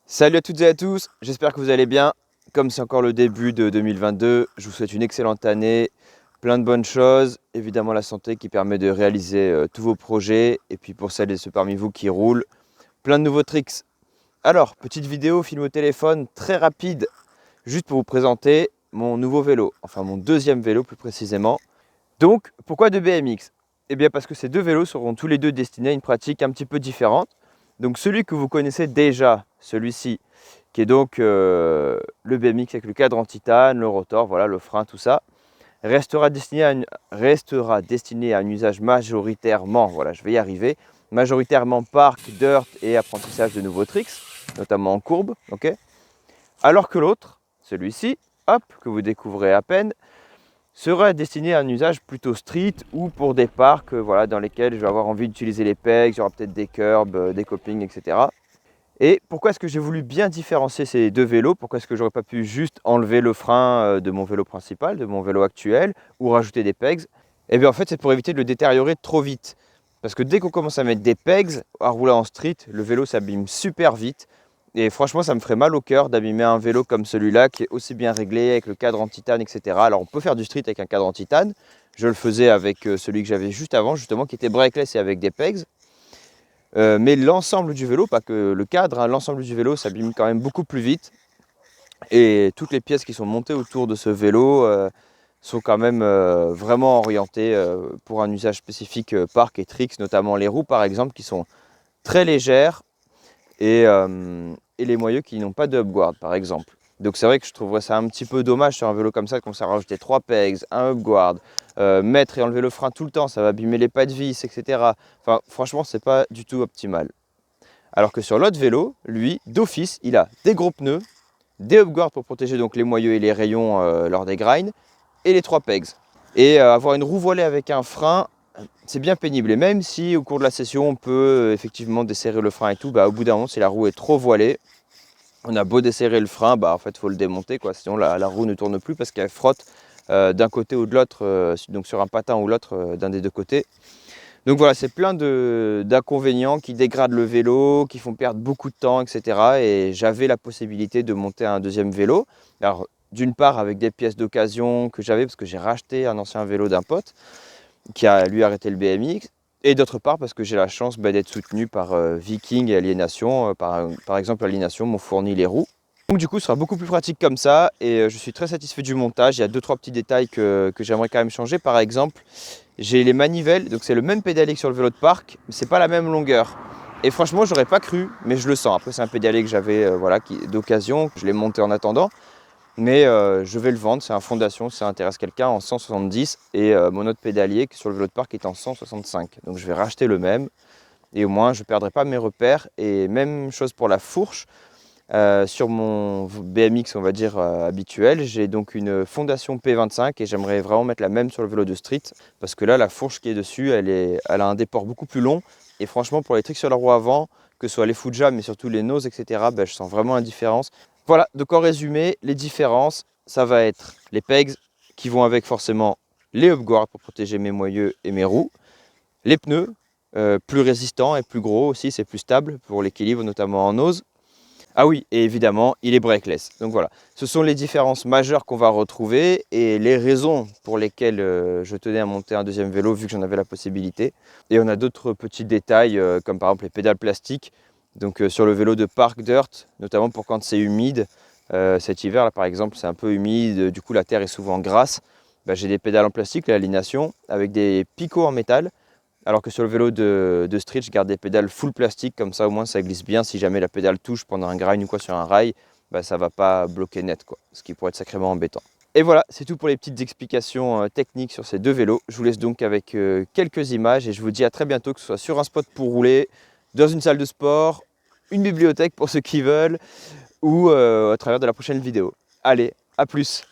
Salut à toutes et à tous, j'espère que vous allez bien. Comme c'est encore le début de 2022, je vous souhaite une excellente année, plein de bonnes choses, évidemment la santé qui permet de réaliser tous vos projets, et puis pour celles et ceux parmi vous qui roulent, plein de nouveaux tricks. Alors, petite vidéo film au téléphone très rapide, juste pour vous présenter mon nouveau vélo, enfin mon deuxième vélo plus précisément. Donc, pourquoi deux BMX? Eh bien parce que ces deux vélos seront tous les deux destinés à une pratique un petit peu différente. Donc celui que vous connaissez déjà, celui-ci, qui est donc le BMX avec le cadre en titane, le rotor, voilà, le frein, tout ça, restera destiné à un usage majoritairement, voilà, je vais y arriver, majoritairement park, dirt et apprentissage de nouveaux tricks, notamment en courbe, ok. Alors que l'autre, celui-ci, hop, que vous découvrez à peine, sera destiné à un usage plutôt street ou pour des parcs voilà, dans lesquels je vais avoir envie d'utiliser les pegs, il y aura peut-être des curbs, des copings, etc. Et pourquoi est-ce que j'ai voulu bien différencier ces deux vélos? Pourquoi est-ce que j'aurais pas pu juste enlever le frein de mon vélo principal, de mon vélo actuel, ou rajouter des pegs? Eh bien en fait c'est pour éviter de le détériorer trop vite. Parce que dès qu'on commence à mettre des pegs, à rouler en street, le vélo s'abîme super vite. Et franchement, ça me ferait mal au cœur d'abîmer un vélo comme celui-là qui est aussi bien réglé avec le cadre en titane, etc. Alors on peut faire du street avec un cadre en titane. Je le faisais avec celui que j'avais juste avant, justement, qui était brakeless et avec des pegs. Mais l'ensemble du vélo, pas que le cadre, hein, l'ensemble du vélo s'abîme quand même beaucoup plus vite. Et toutes les pièces qui sont montées autour de ce vélo sont quand même vraiment orientées pour un usage spécifique park et tricks, notamment les roues par exemple, qui sont très légères. Et les moyeux qui n'ont pas de upguard par exemple. Donc c'est vrai que je trouverais ça un petit peu dommage sur un vélo comme ça, comme ça rajouter 3 pegs, un upguard, mettre et enlever le frein tout le temps, ça va abîmer les pas de vis, etc. Enfin franchement c'est pas du tout optimal. Alors que sur l'autre vélo, lui, d'office, il a des gros pneus, des upguards pour protéger donc les moyeux et les rayons lors des grinds, et les 3 pegs. Et avoir une roue voilée avec un frein, c'est bien pénible. Et même si au cours de la session, on peut effectivement desserrer le frein et tout, au bout d'un moment, si la roue est trop voilée, on a beau desserrer le frein, en fait, il faut le démonter, quoi. Sinon, la roue ne tourne plus parce qu'elle frotte d'un côté ou de l'autre, donc sur un patin ou l'autre d'un des deux côtés. Donc voilà, c'est plein d'inconvénients qui dégradent le vélo, qui font perdre beaucoup de temps, etc. Et j'avais la possibilité de monter un deuxième vélo. Alors, d'une part, avec des pièces d'occasion que j'avais, parce que j'ai racheté un ancien vélo d'un pote qui a lui arrêté le BMX, et d'autre part parce que j'ai la chance d'être soutenu par Viking et Aliénation. Par exemple, Aliénation m'ont fourni les roues. Donc du coup, ce sera beaucoup plus pratique comme ça, et je suis très satisfait du montage. Il y a 2-3 petits détails que j'aimerais quand même changer. Par exemple, j'ai les manivelles, donc c'est le même pédalier que sur le vélo de parc, mais c'est pas la même longueur. Et franchement, j'aurais pas cru, mais je le sens. Après, c'est un pédalier que j'avais d'occasion, je l'ai monté en attendant. Mais je vais le vendre, c'est un fondation, si ça intéresse quelqu'un, en 170. Et mon autre pédalier sur le vélo de parc est en 165. Donc je vais racheter le même. Et au moins, je ne perdrai pas mes repères. Et même chose pour la fourche. Sur mon BMX, on va dire, habituel, j'ai donc une fondation P25 et j'aimerais vraiment mettre la même sur le vélo de street. Parce que là, la fourche qui est dessus, elle a un déport beaucoup plus long. Et franchement, pour les tricks sur la roue avant, que ce soit les Fuja, mais surtout les noses, etc., je sens vraiment la différence. Voilà, donc en résumé, les différences, ça va être les pegs qui vont avec forcément les upguards pour protéger mes moyeux et mes roues, les pneus, plus résistants et plus gros aussi, c'est plus stable pour l'équilibre, notamment en nose. Ah oui, et évidemment, il est brakeless. Donc voilà, ce sont les différences majeures qu'on va retrouver et les raisons pour lesquelles je tenais à monter un deuxième vélo vu que j'en avais la possibilité. Et on a d'autres petits détails comme par exemple les pédales plastiques. Donc sur le vélo de park dirt, notamment pour quand c'est humide, cet hiver là par exemple c'est un peu humide, du coup la terre est souvent grasse, j'ai des pédales en plastique, l'alignation, avec des picots en métal, alors que sur le vélo de street je garde des pédales full plastique, comme ça au moins ça glisse bien, si jamais la pédale touche pendant un grind ou quoi sur un rail, ça va pas bloquer net quoi, ce qui pourrait être sacrément embêtant. Et voilà, c'est tout pour les petites explications techniques sur ces deux vélos. Je vous laisse donc avec quelques images et je vous dis à très bientôt, que ce soit sur un spot pour rouler, dans une salle de sport, une bibliothèque pour ceux qui veulent, ou à travers de la prochaine vidéo. Allez, à plus!